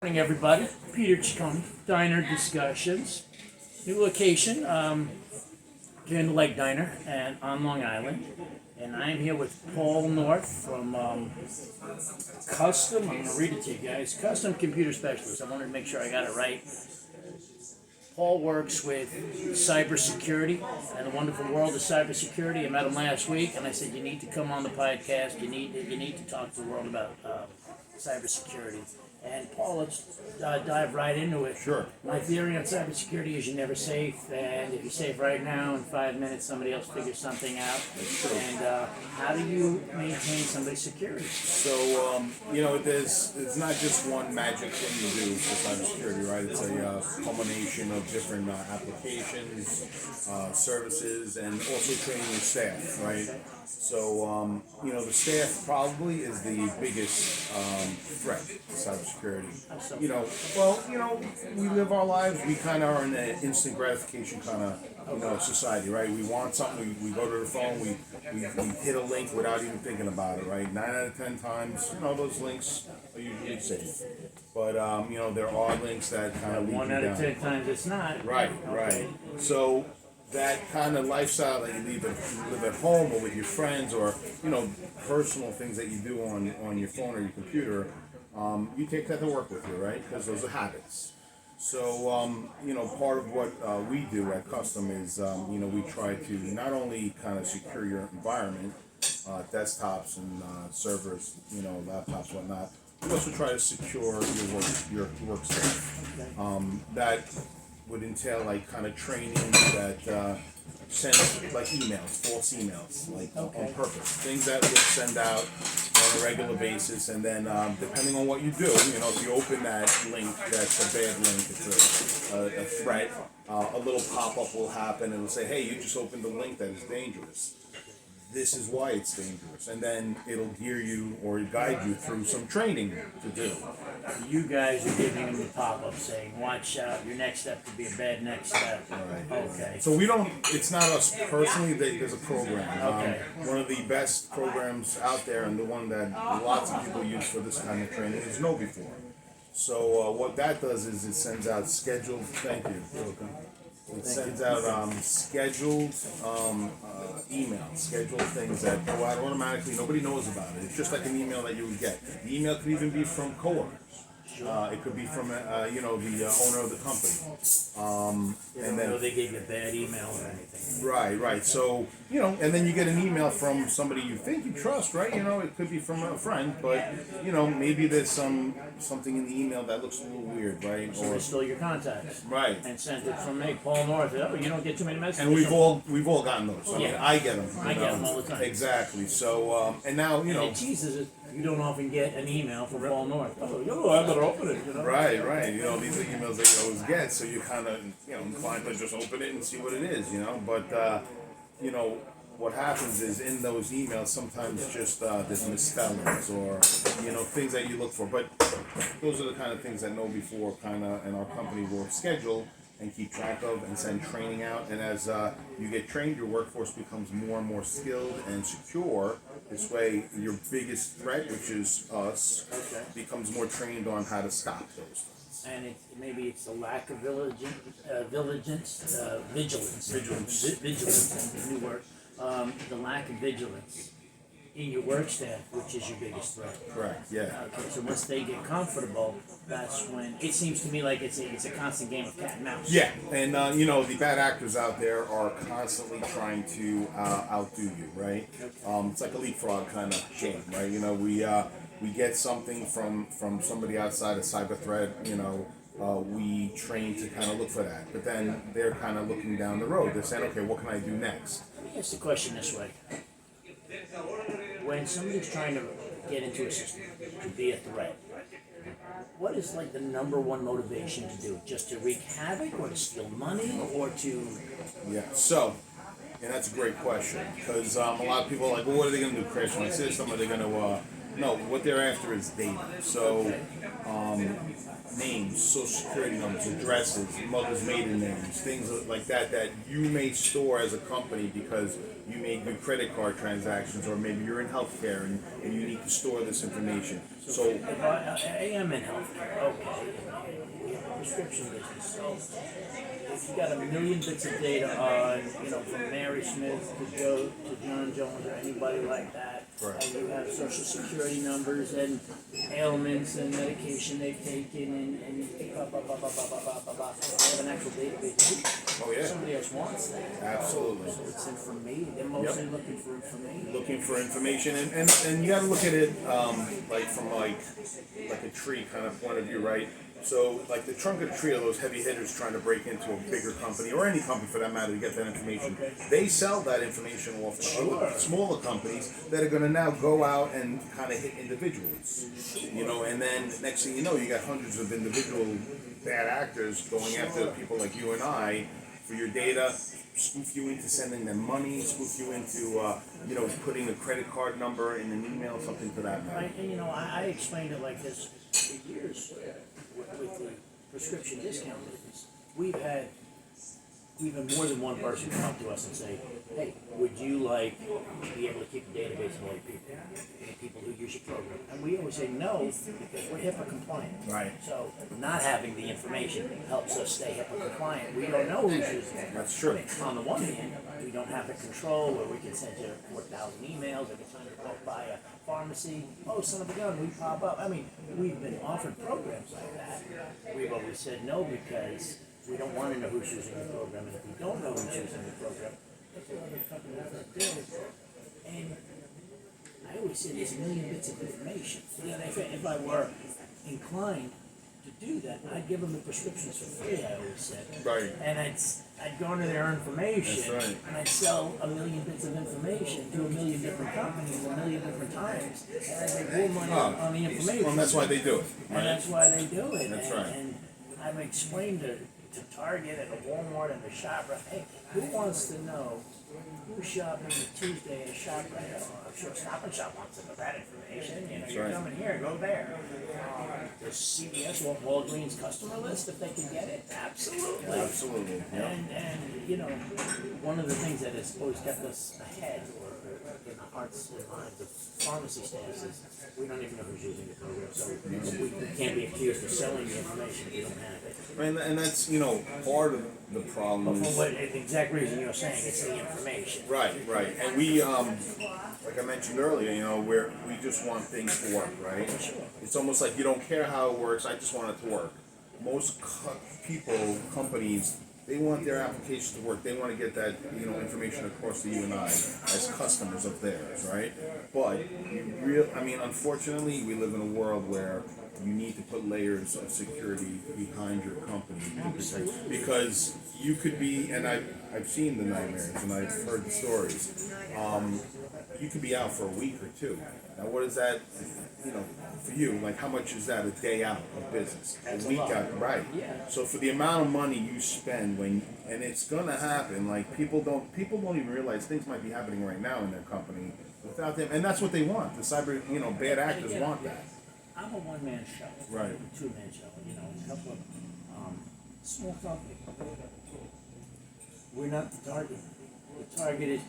Morning, everybody. Peter Ciccone, Diner Discussions. New location, Candle Lake Diner, and on Long Island. And I'm here with Paul North from Custom. I'm going to read it to you guys. Custom Computer Specialist. I wanted to make sure I got it right. Paul works with cybersecurity and the wonderful world of cybersecurity. I met him last week, and I said, "You need to come on the podcast. You need to talk to the world about cybersecurity." And Paul, let's dive right into it. Sure. My theory on cybersecurity is you're never safe, and if you're safe right now, in 5 minutes somebody else figures something out. That's true. And how do you maintain somebody's security? So, there's not just one magic thing you do for cybersecurity, right? It's a culmination of different applications, services, and also training your staff, right? So, the staff probably is the biggest threat to cybersecurity. We live our lives, we kind of are in an instant gratification kind of, society, right? We want something, we go to the phone, we hit a link without even thinking about it, right? 9 out of 10 times, those links are usually safe. But, there are links that kind of lead you down. 1 out of 10 times it's not. Right. So that kind of lifestyle that you live at home or with your friends, or personal things that you do on your phone or your computer, you take that to work with you, right? Because those are habits. So part of what we do at Custom is we try to not only kind of secure your environment, desktops and servers, laptops, whatnot. We also try to secure your workspace. That would entail like kind of training that send like false emails, like on purpose, things that would send out on a regular basis, and then depending on what you do, if you open that link, that's a bad link, it's a threat. A little pop-up will happen and it'll say, "Hey, you just opened a link that is dangerous. This is why it's dangerous," and then it'll gear you or guide you through some training to do. You guys are giving them the pop-up saying, "Watch out, your next step could be a bad next step." Right. Okay. So it's not us personally, there's a program. Okay. One of the best programs out there, and the one that lots of people use for this kind of training, is KnowBe4. So what that does is it sends out scheduled, thank you. It sends out scheduled emails, scheduled things that go out automatically. Nobody knows about it. It's just like an email that you would get. The email could even be from coworkers. It could be from the owner of the company. And then they gave you a bad email or anything. Right. So and then you get an email from somebody you think you trust, right? It could be from a friend, but maybe there's something in the email that looks a little weird, right? So they stole your contacts. Right. And sent it from me, Paul North. Oh, you don't get too many messages. And we've all gotten those. I mean, I get them. I get them all the time. Exactly. So and now And it teases it. You don't often get an email from Paul North. Oh, I better open it. Right. These are emails that you always get, so you kind of inclined to just open it and see what it is, But what happens is in those emails sometimes just there's misspellings or things that you look for. But those are the kind of things that KnowBe4 kind of and our company will schedule and keep track of and send training out. And as you get trained, your workforce becomes more and more skilled and secure. This way, your biggest threat, which is us, becomes more trained on how to stop those things. And maybe it's the lack of vigilance, new word. The lack of vigilance in your work staff, which is your biggest threat. Correct. Yeah. Okay, so once they get comfortable, that's when it seems to me like it's a constant game of cat and mouse. Yeah, and the bad actors out there are constantly trying to outdo you, right? It's like a leapfrog kind of game, right? We get something from somebody outside, a cyber threat. We train to kind of look for that, but then they're kind of looking down the road. They're saying, "Okay, what can I do next?" Let me ask the question this way. When somebody's trying to get into a system to be a threat, what is like the number one motivation to do? Just to wreak havoc, or to steal money, or to... Yeah, so, and that's a great question, because a lot of people are like, "Well, what are they going to do, crash my system? Are they going to, no, what they're after is data. So, names, social security numbers, addresses, mother's maiden names, things like that you may store as a company because you made good credit card transactions, or maybe you're in healthcare and you need to store this information. So if I am in healthcare, okay, prescription business. So if you got a million bits of data on, from Mary Smith to Joe to John Jones or anybody like that, Right. and you have social security numbers and ailments and medication they've taken and blah blah blah blah blah blah blah blah blah. They have an actual database. Oh, yeah. Somebody else wants that. Absolutely. So it's information. They're mostly looking for information. Looking for information, and you got to look at it like from like a tree kind of point of view, right? So like the trunk of the tree of those heavy hitters trying to break into a bigger company or any company for that matter to get that information. They sell that information off to other smaller companies that are going to now go out and kind of hit individuals, and then next thing you know, you got hundreds of individual bad actors going after people like you and I for your data. Spoof you into sending them money, spoof you into, putting a credit card number in an email, something to that matter. Right, and I explained it like this for years with the prescription discount business. We've had more than one person come up to us and say, hey, would you like to be able to keep a database of all your people who use your program? And we always say no, because we're HIPAA compliant. Right. So not having the information helps us stay HIPAA compliant. We don't know who's using it. That's true. On the one hand, we don't have the control where we can send you 4,000 emails every time you walk by a pharmacy. Oh, son of a gun, we pop up. I mean, we've been offered programs like that. We've always said no because we don't want to know who's using the program, and if we don't know who's using the program, that's what other companies that do. And I always say there's a million bits of information. If I were inclined to do that, I'd give them the prescriptions for free, I always said. Right. And I'd go into their information, That's right. and I'd sell a million bits of information to a million different companies a million different times, and I'd make more money on the information. Well, that's why they do it. Right? And that's why they do it. That's and, right. And I've explained to Target and to Walmart and to ShopRite, hey, who wants to know who's shopping Tuesday at ShopRite? Oh, I'm sure Stop and Shop wants to know that information. You're right. coming here, go there. Does CVS want Walgreens customer list if they can get it? Absolutely. Absolutely. Yeah. And one of the things that has always kept us ahead, or in the hearts and minds of pharmacy staffs, is we don't even know who's using the program, so we can't be accused of selling the information if we don't have it. And that's part of the problem. But for Is, what the exact reason you're saying, it's the information. right. And we like I mentioned earlier, we just want things to work, right? It's almost like you don't care how it works. I just want it to work. Most companies, they want their applications to work. They want to get that, information across to you and I as customers of theirs, right? But unfortunately, we live in a world where you need to put layers of security behind your company because you could be, and I've seen the nightmares and I've heard the stories. You could be out for a week or two. Now, what is that? For you, like how much is that a day out of business? That's a week a lot. out, right? Yeah. So for the amount of money you spend and it's gonna happen. Like people don't even realize things might be happening right now in their company without them, and that's what they want. The cyber, bad actors want that. I'm a one-man show. Right. A two-man show. A couple of small company. We're not the target. The target is,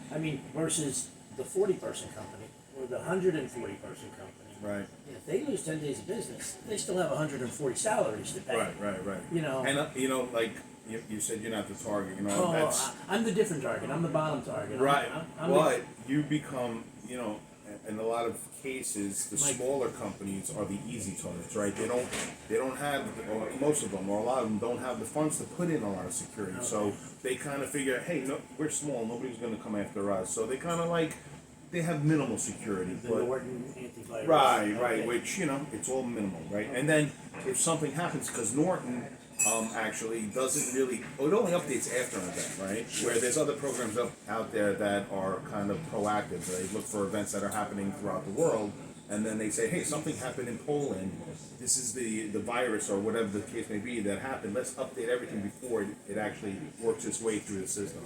versus the 40-person company or the 140-person company. Right. If they lose 10 days of business, they still have 140 salaries to pay. Right. And like you said, you're not the target. That's I'm the different target. I'm the bottom target. right. I'm But you become, in a lot of cases, the smaller companies are the easy targets, right? They don't have, or most of them, or a lot of them don't have the funds to put in a lot of security. Okay. So they kind of figure, hey, no, we're small, nobody's going to come after us. So they kind of they have minimal security. the Norton antivirus. Right, Okay. which, it's all minimal, right? And then if something happens, because Norton actually doesn't really, it only updates after an event, right? Where there's other programs out there that are kind of proactive. They look for events that are happening throughout the world, and then they say, hey, something happened in Poland. This is the virus or whatever the case may be that happened. Let's update everything before it actually works its way through the system.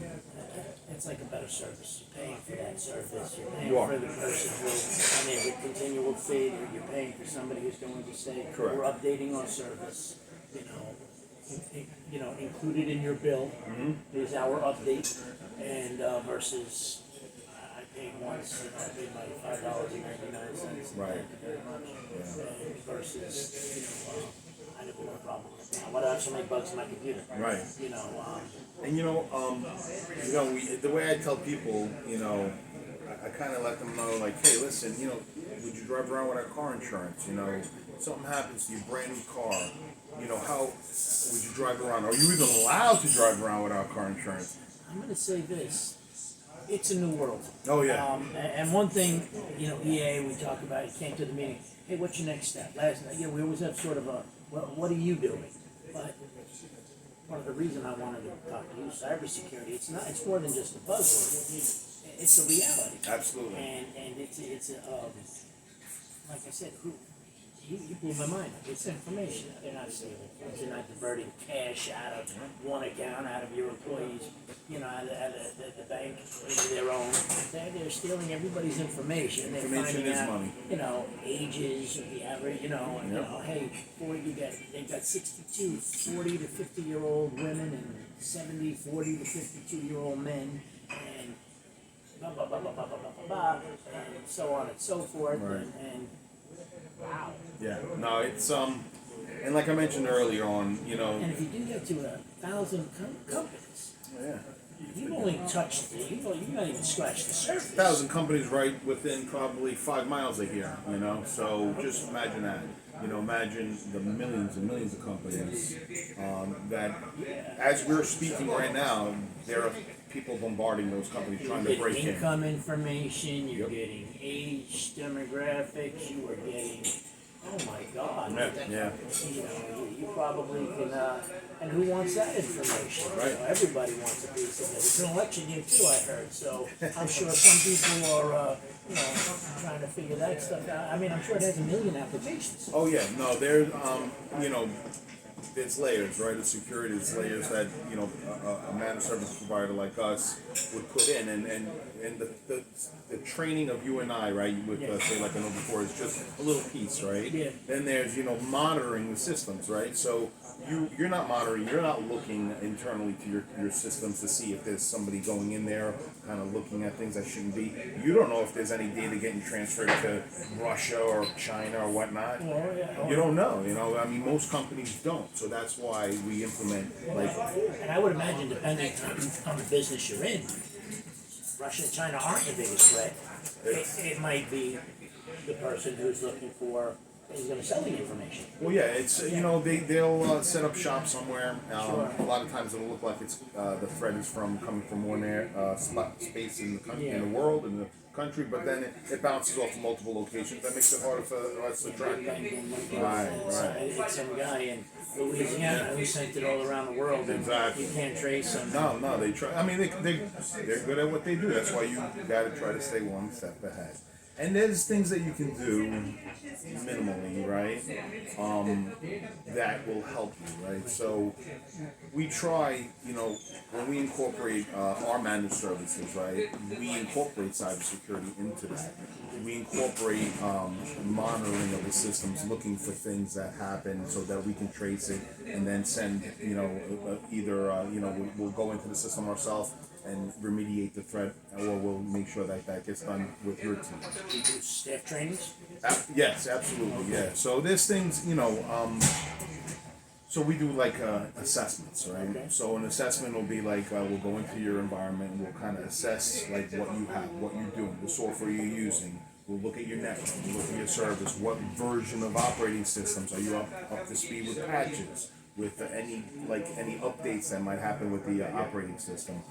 It's like a better service. You're paying for that service. You're paying You are. for the person who, with continual fee, you're paying for somebody who's going to say, Correct. we're updating our service, included in your bill is our update, and versus I paid once, I paid my $5.99. Right. Thank you very much. And versus, I didn't have a problem with that. Why do I have so many bugs in my computer? Right. You know, And the way I tell people, I kind of let them know, like, hey, listen, would you drive around without car insurance? Something happens to you, brand new car. How would you drive around? Are you even allowed to drive around without car insurance? I'm going to say this. It's a new world. Oh, yeah. And one thing, EA, we talk about, you came to the meeting, hey, what's your next step? Last night, we always have sort of a, well, what are you doing? But part of the reason I wanted to talk to you, cybersecurity, it's more than just a buzzword. It's a reality. Absolutely. And it's like I said, you blew my mind. It's information. They're not stealing. They're not diverting cash out of one account, out of your employees, out of the bank into their own. They're stealing everybody's information. They're Information finding is out, money. Ages of the average, hey, they've got 62, 40 to 50-year-old women and 70, 40 to 52-year-old men, and blah, blah, blah, blah, blah, blah, blah, blah, and so on and so forth, Right. and wow. Yeah. No, it's and like I mentioned earlier on, And if you do that to 1,000 companies, yeah. you've only touched you've not even scratched the surface. 1,000 companies right within probably 5 miles of here, So just imagine that. Imagine the millions and millions of companies that, as we're speaking right now, there are people bombarding those companies trying to break in. Income information, you're Yep. getting age demographics, you are getting, oh my God. Yeah. You probably can, and who wants that information? Right. Everybody wants a piece of it. It's an election year too, I heard, so I'm sure some people are, trying to figure that stuff out. I mean, I'm sure it has 1 million applications. Oh yeah, no, there's it's layers, right? It's security, it's layers that a managed service provider like us would put in, and the training of you and I, right? With say like I know before, is just a little piece, right? Yeah. Then there's monitoring the systems, right? So you're not monitoring, you're not looking internally to your systems to see if there's somebody going in there, kind of looking at things that shouldn't be. You don't know if there's any data getting transferred to Russia or China or whatnot. Oh, yeah. You don't know, I mean, most companies don't, so that's why we implement, And I would imagine, depending on the business you're in, Russia and China aren't the biggest threat. It might be the person who's looking for, is going to sell the information. well, yeah, it's, they'll set up shop somewhere. A lot of times it'll look like it's, the threat is coming from one space in the country, in the world, in the country, but then it bounces off multiple locations. That makes it harder for us to track. Right. It's some guy in Louisiana who sent it all around the world, and Exactly. you can't trace him. No, they try. I mean, they're good at what they do. That's why you got to try to stay one step ahead. And there's things that you can do minimally, right? That will help you, right? So we try, when we incorporate our managed services, right? We incorporate cybersecurity into that. We incorporate monitoring of the systems, looking for things that happen so that we can trace it and then send, either, we'll go into the system ourselves and remediate the threat, or we'll make sure that gets done with your team. Do you do staff trainings? Yes, absolutely, yeah. So there's things, so we do like assessments, right? Okay. So an assessment will be like, we'll go into your environment and we'll kind of assess like what you have, what you're doing, the software you're using. We'll look at your network, we'll look at your service, what version of operating systems, are you up to speed with patches? With any updates that might happen with the operating system.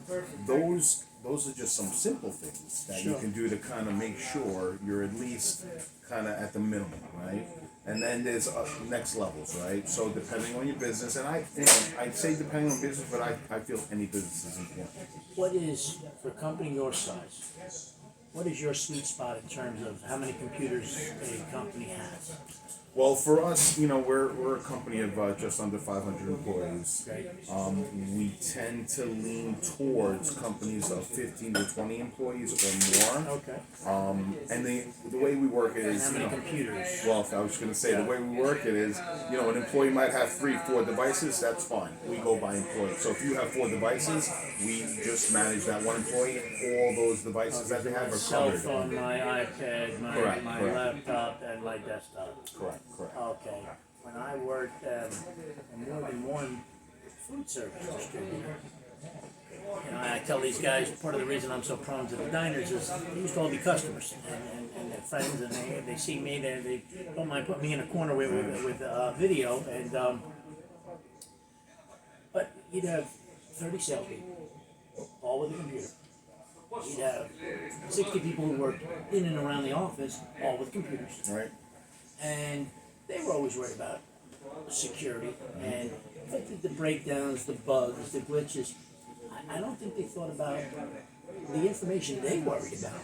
Those are just some simple things that you can do to kind of make sure you're at least kind of at the minimum, right? And then there's next levels, right? So depending on your business, and I'd say depending on business, but I feel any business is important. What is, for a company your size, what is your sweet spot in terms of how many computers a company has? Well, for us, we're a company of just under 500 employees. Right. We tend to lean towards companies of 15 to 20 employees or more. Okay. And the way we work it is, How many computers? well, I was going to say, the way we work it is, an employee might have 3, 4 devices, that's fine. We go by employee. So if you have 4 devices, we just manage that one employee. All those devices that they have My are cell covered. phone, my iPad, Correct. my laptop, and my desktop. Correct. Okay. When I worked, more than one food service distributor. You know, and I tell these guys part of the reason I'm so prone to the diners is they used to all be customers and their friends, and they see me, they don't mind putting me in a corner with video, and but you'd have 30 salespeople, all with a computer. You'd have 60 people who worked in and around the office, all with computers. Right. And they were always worried about security and the breakdowns, the bugs, the glitches. I don't think they thought about the information they worried about.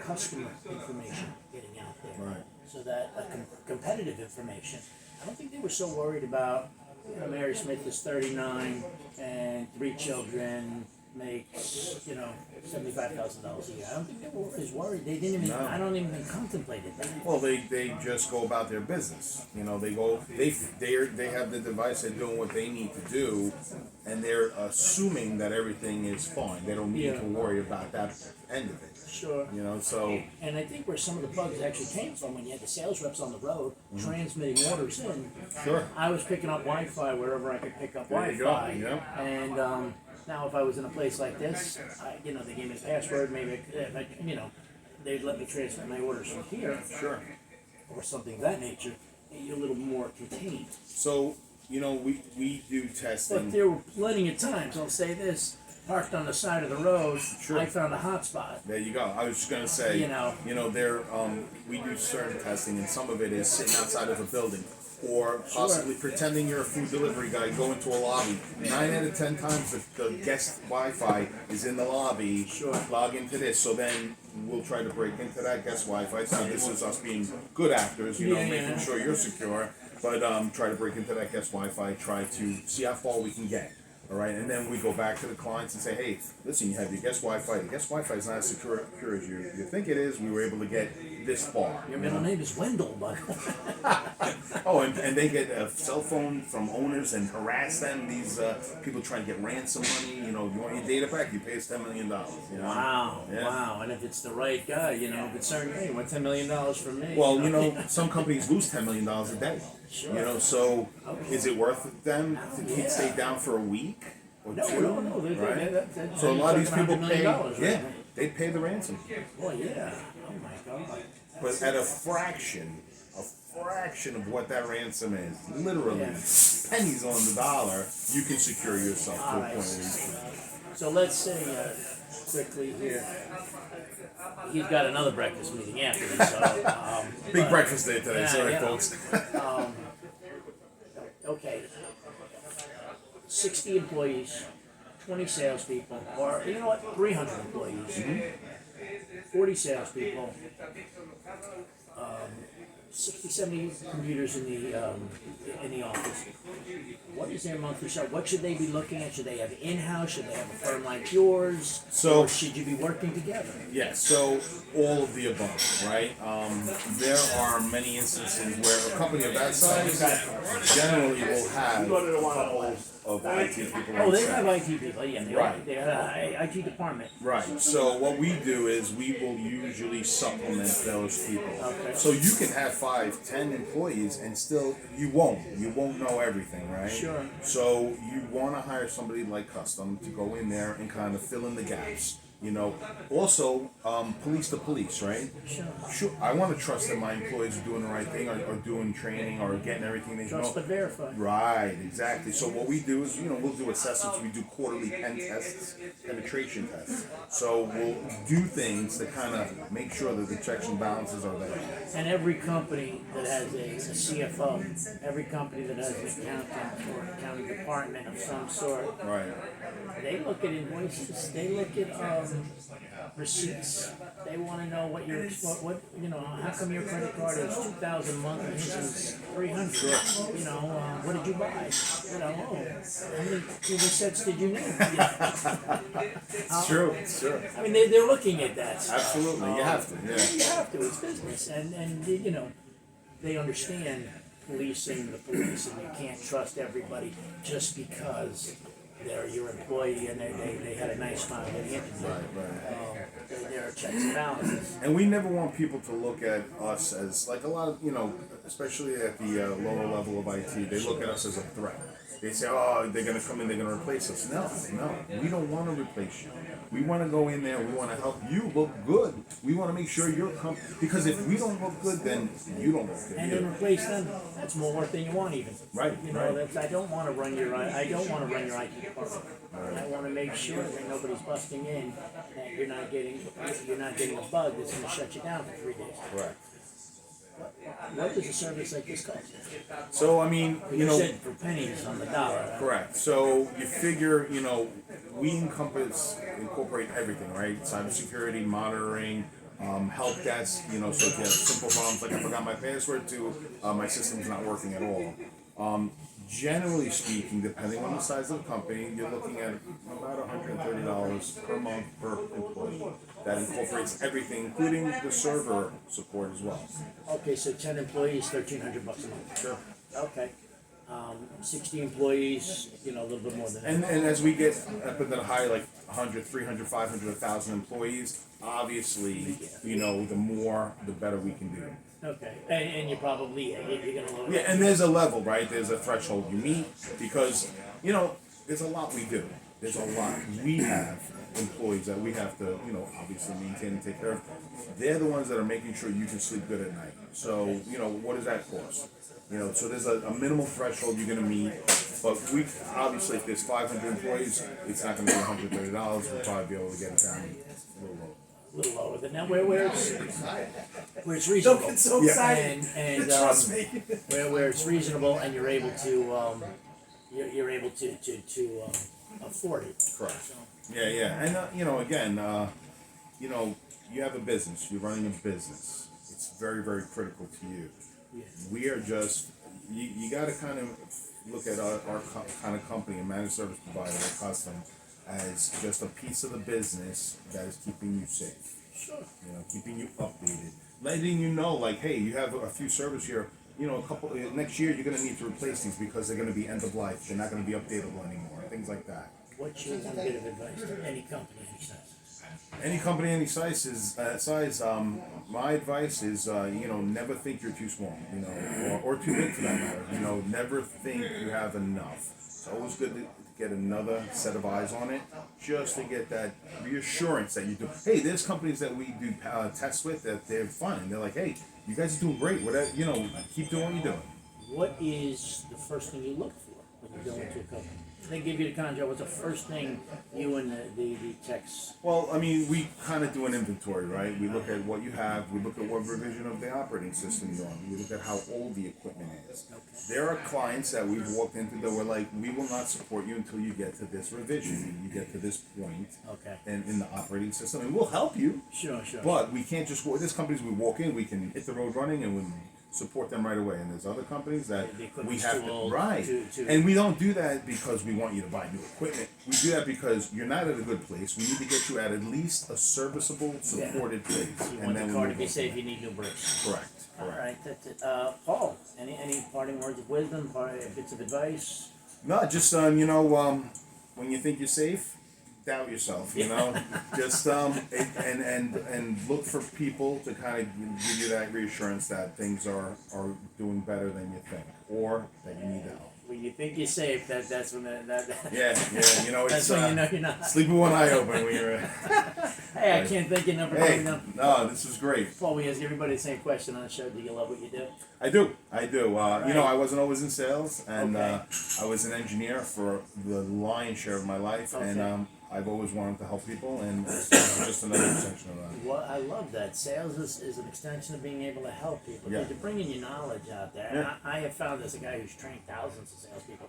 Customer information getting out there. Right. So that competitive information. I don't think they were so worried about, you know, Mary Smith is 39 and 3 children, makes, you know, $75,000 a year. I don't think they were as worried. They didn't even, No. I don't even think contemplated that. Well, they just go about their business. You know, they have the device. They're doing what they need to do, and they're assuming that everything is fine. They don't need Yeah. to worry about that end of it. Sure. You know, so And I think where some of the bugs actually came from when you had the sales reps on the road transmitting orders in. sure. I was picking up Wi-Fi wherever I could pick up There you Wi-Fi. go, yeah. And now if I was in a place like this, you know, they gave me a password, maybe, you know, they'd let me transmit my orders from here Sure. or something of that nature. You're a little more contained. So, you know, we do But testing. there were plenty of times, I'll say this, parked on the side of the road, Sure. I found a hot spot. There you go. I was just gonna say, You know. there we do certain testing, and some of it is sitting outside of a building, or possibly pretending you're a food delivery guy, go into a lobby. 9 out of 10 times, the guest Wi-Fi is in the lobby. Sure. Log into this, so then we'll try to break into that guest Wi-Fi. So this is us being good actors, Yeah, making yeah. sure you're secure. But try to break into that guest Wi-Fi. Try to see how far we can get. All right, and then we go back to the clients and say, hey, listen, you have your guest Wi-Fi. The guest Wi-Fi is not as secure as you think it is. We were able to get this far. Your middle name is Wendell, but Oh, and they get a cell phone from owners and harass them. These people trying to get ransom money. You know, you want your data back, you pay us $10 million. You know? wow, Yeah. wow. And if it's the right guy, you know, if it's certain, hey, what $10 million from me? Well, you know, some companies lose $10 million a day. Sure. You know, so is it worth it them to Yeah. keep stay down for a week or No, two? no. Right? So a lot of these people pay. Right? Yeah, they pay the ransom, Well, yeah. Oh my God. but at a fraction of what that ransom is. Literally, Yeah. pennies on the dollar. You can secure yourself to a Alright. point where you can. So let's say quickly here, he's got another breakfast meeting after this. So, Big but- breakfast day today, Yeah, sorry yeah. folks. Okay. 60 employees, 20 salespeople, or you know what, 300 employees, 40 salespeople, 60, 70 computers in the office. What is their monthly salary? What should they be looking at? Should they have in-house? Should they have a firm like yours? So- or should you be working together? Yes, so all of the above, right? There are many instances where a company of that size generally will have a couple of IT people. Oh, on they staff. have IT people. Yeah, Right. They have an IT department. Right. So what we do is we will usually supplement those people. Okay. So you can have 5, 10 employees and still you won't know everything, right? Sure. So you want to hire somebody like Custom to go in there and kind of fill in the gaps. You know, also police to police, right? Sure. I want to trust that my employees are doing the right thing, or doing training, or getting everything they Trust know. but verify. Right, exactly. So what we do is, we'll do assessments. We do quarterly pen tests, penetration tests. So we'll do things to kind of make sure that the checks and balances are there. And every company that has a CFO, every company that has an accountant or accounting department of some sort, Right. they look at invoices, they look at receipts. They want to know what how come your credit card is 2,000 a month and his is 300? You know, what did you buy? You know, how many TV sets did you need? You know, It's true. It's true. I mean, they're looking at that stuff. Absolutely. You have to. Yeah. You have to. It's business, and you know, they understand policing the police, and you can't trust everybody just because they're your employee and they had a nice smile at the interview. Right. There are checks and balances. And we never want people to look at us as like a lot of especially at the lower level of IT, they look at us as a threat. They say, "Oh, they're going to come in, they're going to replace us." No, no, we don't want to replace you. We want to go in there. We want to help you look good. We want to make sure you're because if we don't look good, then you don't look good. And either. then replace them. That's more work than you want, even. Right, You know, right. that's, I don't want to run your IT department. I want to make sure that nobody's busting in, that you're not getting a bug that's going to shut you down for 3 days. Correct. What does a service like this cost? So I mean, You said for pennies on the dollar. correct. So you figure, we incorporate everything, right? Cybersecurity, monitoring, help desk, so if you have simple problems like I forgot my password to my system's not working at all. Generally speaking, depending on the size of the company, you're looking at about $130 per month per employee. That incorporates everything, including the server support as well. Okay, so 10 employees, $1,300 a month. Sure. Okay. 60 employees, a little bit more than that. And as we get up in the higher, like 100, 300, 500, 1,000 employees, obviously, the more, the better we can do. Okay, and you're probably, you're gonna lower. Yeah, and there's a level, right? There's a threshold you meet because, there's a lot we do. There's a lot. We have employees that we have to, obviously maintain and take care of. They're the ones that are making sure you can sleep good at night. So, what does that cost? So there's a minimal threshold you're gonna meet, but we, obviously, if there's 500 employees, it's not gonna be $130. We'll probably be able to get it down a little lower. A little lower than that, where it's reasonable. Don't get so excited. And Trust me. where it's reasonable and you're able to you're able to afford it. Correct. Yeah, yeah, and again, you have a business. You're running a business. It's very, very critical to you. Yeah. We are just you got to kind of look at our kind of company, a managed service provider, or custom, as just a piece of the business that is keeping you safe. Sure. Keeping you updated, letting you know, like, hey, you have a few servers here. Next year you're going to need to replace these because they're going to be end of life. They're not going to be updatable anymore. Things like that. What's your one bit of advice to any company, any size? Any company, any size, my advice is, never think you're too small, or too big for that matter. Never think you have enough. It's always good to get another set of eyes on it, just to get that reassurance that you do. Hey, there's companies that we do tests with that they're fine. They're like, hey, you guys are doing great. Whatever, keep doing what you're doing. What is the first thing you look for when you go into a company? They give you the contract. What's the first thing you and the techs? Well, I mean, we kind of do an inventory, right? We look at what you have. We look at what revision of the operating system you're on. We look at how old the equipment is. Okay. There are clients that we've walked into that were like, we will not support you until you get to this revision. You get to this point Okay. in the operating system, and we'll help you. Sure. But we can't just walk. There's companies we walk in, we can hit the road running, and we support them right away. And there's other companies that The we equipment's have too to old right. to- And we don't do that because we want you to buy new equipment. We do that because you're not at a good place. We need to get you at least a serviceable, supported place. You And want then the we car to move be on. safe. You need new brakes. Correct. All Correct. right. That's it. Paul, any parting words of wisdom? Bits of advice? No, just when you think you're safe, doubt yourself. Just and look for people to kind of give you that reassurance that things are doing better than you think, or that you need help. When you think you're safe, that's when that Yeah, that's it's when you know you're not. sleep with one eye open when you're. Hey, I can't thank you enough for Hey, coming up. no, this was great. Paul, we ask everybody the same question on the show. Do you love what you do? I do. I wasn't always in sales, and Okay. I was an engineer for the lion's share of my life, and Okay. I've always wanted to help people, and this is just another extension of that. Well, I love that. Sales is an extension of being able to help people. Yeah. You're bringing your knowledge out there. Yeah. And I have found as a guy who's trained thousands of salespeople,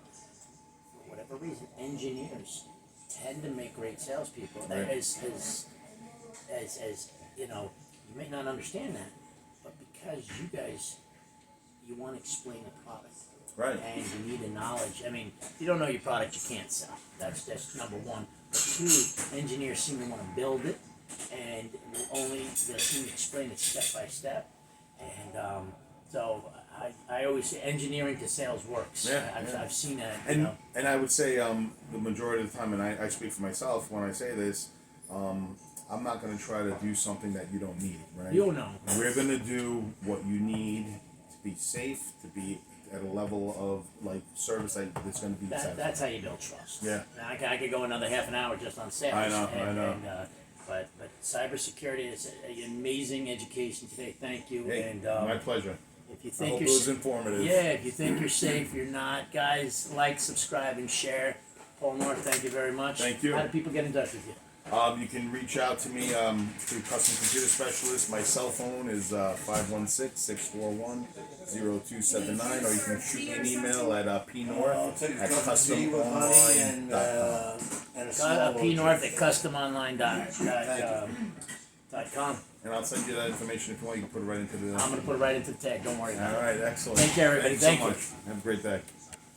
for whatever reason, engineers tend to make great salespeople. Right. As you may not understand that, but because you want to explain the product. Right. And you need the knowledge. I mean, if you don't know your product, you can't sell. That's number one. But two, engineers seem to want to build it, and they'll seem to explain it step by step. And so I always say engineering to sales works. Yeah, I've seen that. And I would say the majority of the time, and I speak for myself when I say this, I'm not going to try to do something that you don't need, right? You'll know. We're going to do what you need to be safe, to be at a level of like service that's going to be That's how you build trust. Yeah. Now, I could go another half an hour just on sales. I know. But cybersecurity is an amazing education today. Thank you. Hey, And my pleasure. if you I think hope you're it was informative. yeah, if you think you're safe, you're not. Guys, like, subscribe, and share. Paul North, thank you very much. Thank you. How do people get in touch with you? You can reach out to me through Custom Computer Specialist. My cell phone is 516-641-0279, or you can shoot me an email at pnorth@customonline.com. P-North at customonline.com. And I'll send you that information if you want. You can put it right into the. I'm going to put it right into the tag. Don't worry about it. All right, excellent. Take care, everybody. Thanks Thank you. so much. Have a great day.